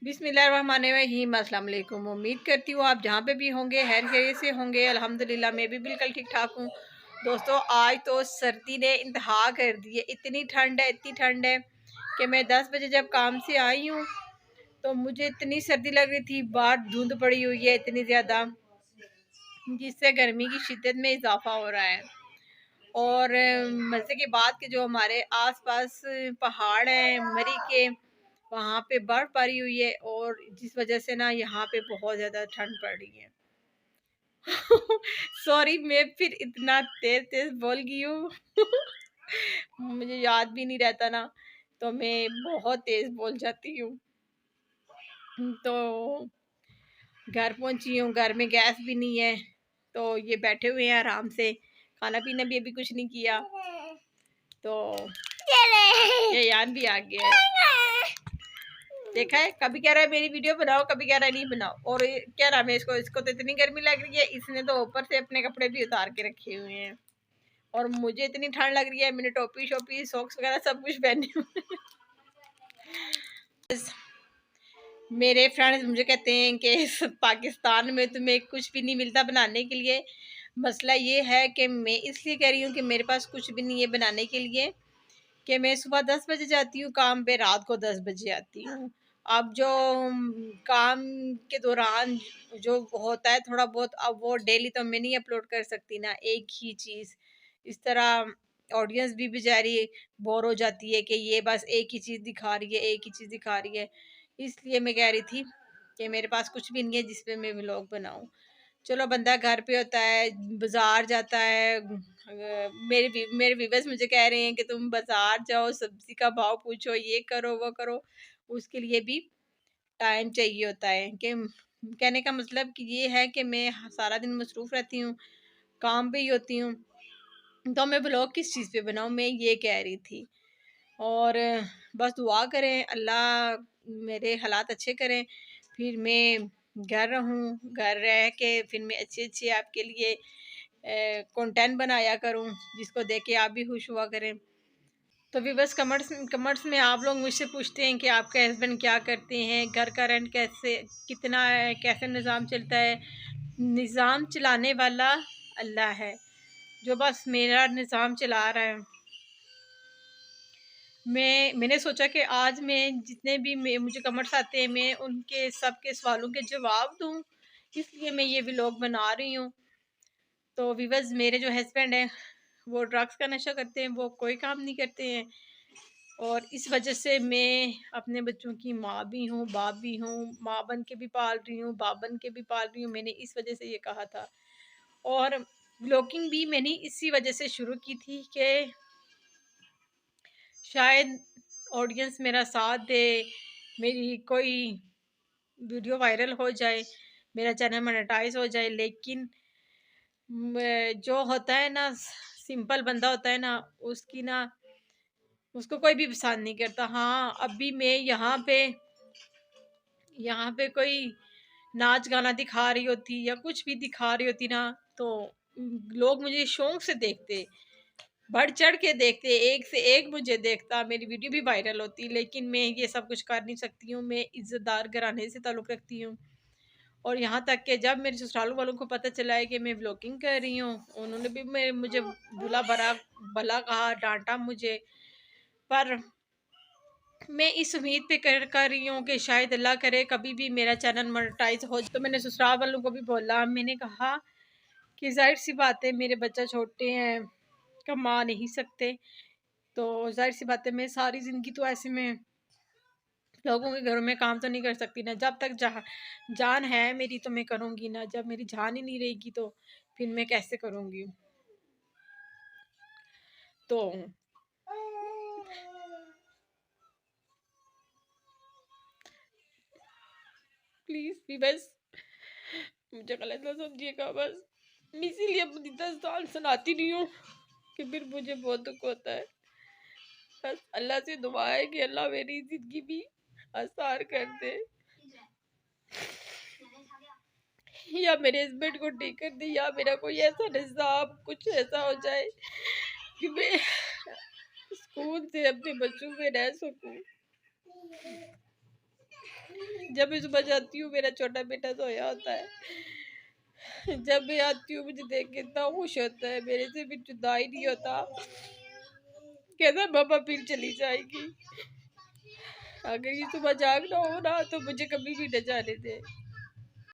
बिस्मिल्लाहिर्रहमानिर्रहीम। अस्सलाम वालेकुम। उम्मीद करती हूँ आप जहाँ पे भी होंगे खैर खैरियत से होंगे। अल्हम्दुलिल्लाह मैं भी बिल्कुल ठीक ठाक हूँ। दोस्तों आज तो सर्दी ने इंतहा कर दी है। इतनी ठंड है, इतनी ठंड है कि मैं 10 बजे जब काम से आई हूँ तो मुझे इतनी सर्दी लग रही थी। बाहर धुंध पड़ी हुई है इतनी ज़्यादा, जिससे गर्मी की शिद्दत में इजाफा हो रहा है। और मज़े की बात कि जो हमारे आसपास पहाड़ हैं मरी के, वहाँ पे बर्फ पड़ी हुई है और जिस वजह से ना यहाँ पे बहुत ज़्यादा ठंड पड़ रही है। सॉरी मैं फिर इतना तेज तेज बोल गई हूँ। मुझे याद भी नहीं रहता ना, तो मैं बहुत तेज बोल जाती हूँ। तो घर पहुंची हूँ, घर में गैस भी नहीं है, तो ये बैठे हुए हैं आराम से। खाना पीना भी अभी कुछ नहीं किया, तो ये यान भी आ गया है। देखा है, कभी कह रहा है मेरी वीडियो बनाओ, कभी कह रहा है नहीं बनाओ। और क्या नाम है इसको तो इतनी गर्मी लग रही है, इसने तो ऊपर से अपने कपड़े भी उतार के रखे हुए हैं। और मुझे इतनी ठंड लग रही है, मैंने टोपी शोपी सॉक्स वगैरह सब कुछ पहने हुए। मेरे फ्रेंड्स मुझे कहते हैं कि पाकिस्तान में तुम्हें कुछ भी नहीं मिलता बनाने के लिए। मसला ये है कि मैं इसलिए कह रही हूँ कि मेरे पास कुछ भी नहीं है बनाने के लिए, कि मैं सुबह 10 बजे जाती हूँ काम पे, रात को 10 बजे आती हूँ। अब जो काम के दौरान जो होता है थोड़ा बहुत, अब वो डेली तो मैं नहीं अपलोड कर सकती ना एक ही चीज़। इस तरह ऑडियंस भी बेचारी बोर हो जाती है कि ये बस एक ही चीज़ दिखा रही है, एक ही चीज़ दिखा रही है। इसलिए मैं कह रही थी कि मेरे पास कुछ भी नहीं है जिस पे मैं व्लॉग बनाऊँ। चलो बंदा घर पे होता है, बाजार जाता है। मेरे व्यूअर्स मुझे कह रहे हैं कि तुम बाजार जाओ, सब्जी का भाव पूछो, ये करो वो करो। उसके लिए भी टाइम चाहिए होता है। कि कहने का मतलब कि ये है कि मैं सारा दिन मसरूफ़ रहती हूँ, काम पे ही होती हूँ, तो मैं ब्लॉग किस चीज़ पे बनाऊँ, मैं ये कह रही थी। और बस दुआ करें अल्लाह मेरे हालात अच्छे करें, फिर मैं घर रहूँ, घर रह के फिर मैं अच्छे-अच्छे आपके लिए कंटेंट बनाया करूँ, जिसको देख के आप भी खुश हुआ करें। तो भी बस कमेंट्स में आप लोग मुझसे पूछते हैं कि आपके हस्बैंड क्या करते हैं, घर का रेंट कैसे कितना है, कैसे निज़ाम चलता है। निज़ाम चलाने वाला अल्लाह है, जो बस मेरा निज़ाम चला रहा है। मैंने सोचा कि आज मैं जितने भी मुझे कमेंट्स आते हैं मैं उनके सबके सवालों के जवाब दूं, इसलिए मैं ये व्लॉग बना रही हूँ। तो व्यूअर्स मेरे जो हस्बैंड हैं वो ड्रग्स का नशा करते हैं, वो कोई काम नहीं करते हैं। और इस वजह से मैं अपने बच्चों की माँ भी हूँ, बाप भी हूँ, माँ बन के भी पाल रही हूँ, बाप बन के भी पाल रही हूँ। मैंने इस वजह से ये कहा था। और व्लॉगिंग भी मैंने इसी वजह से शुरू की थी कि शायद ऑडियंस मेरा साथ दे, मेरी कोई वीडियो वायरल हो जाए, मेरा चैनल मोनेटाइज हो जाए। लेकिन जो होता है ना, सिंपल बंदा होता है ना, उसकी ना उसको कोई भी पसंद नहीं करता। हाँ अभी मैं यहाँ पे कोई नाच गाना दिखा रही होती या कुछ भी दिखा रही होती ना, तो लोग मुझे शौक से देखते, बढ़ चढ़ के देखते, एक से एक मुझे देखता, मेरी वीडियो भी वायरल होती। लेकिन मैं ये सब कुछ कर नहीं सकती हूँ, मैं इज्जतदार घराने से ताल्लुक़ रखती हूँ। और यहाँ तक कि जब मेरे ससुराल वालों को पता चला है कि मैं व्लॉगिंग कर रही हूँ, उन्होंने भी मुझे बुला भरा भला कहा, डांटा मुझे। पर मैं इस उम्मीद पे कर रही हूँ कि शायद अल्लाह करे कभी भी मेरा चैनल मोनेटाइज हो। तो मैंने ससुराल वालों को भी बोला, मैंने कहा कि जाहिर सी बात है मेरे बच्चे छोटे हैं, कमा नहीं सकते, तो जाहिर सी बात है मैं सारी ज़िंदगी तो ऐसे में लोगों के घरों में काम तो नहीं कर सकती ना। जब तक जान है मेरी तो मैं करूँगी ना, जब मेरी जान ही नहीं रहेगी तो फिर मैं कैसे करूँगी। तो प्लीज़ भी बस मुझे गलत ना समझिएगा। बस मैं इसीलिए अपनी दास्तान सुनाती नहीं हूँ कि फिर मुझे बहुत दुख होता है। बस अल्लाह से दुआ है कि अल्लाह मेरी ज़िंदगी भी आसान कर दे, या मेरे हस्बैंड को ठीक कर दे, या मेरा कोई ऐसा निज़ाम कुछ ऐसा हो जाए कि मैं सुकून से अपने बच्चों में रह सकूं। जब मैं सुबह जाती हूँ मेरा छोटा बेटा सोया होता है। जब मैं आती हूँ मुझे देख के इतना खुश होता है, मेरे से भी जुदा ही नहीं होता। कहता है पापा फिर चली जाएगी। अगर ये सुबह जागना हो ना तो मुझे कभी भी न जाने दे।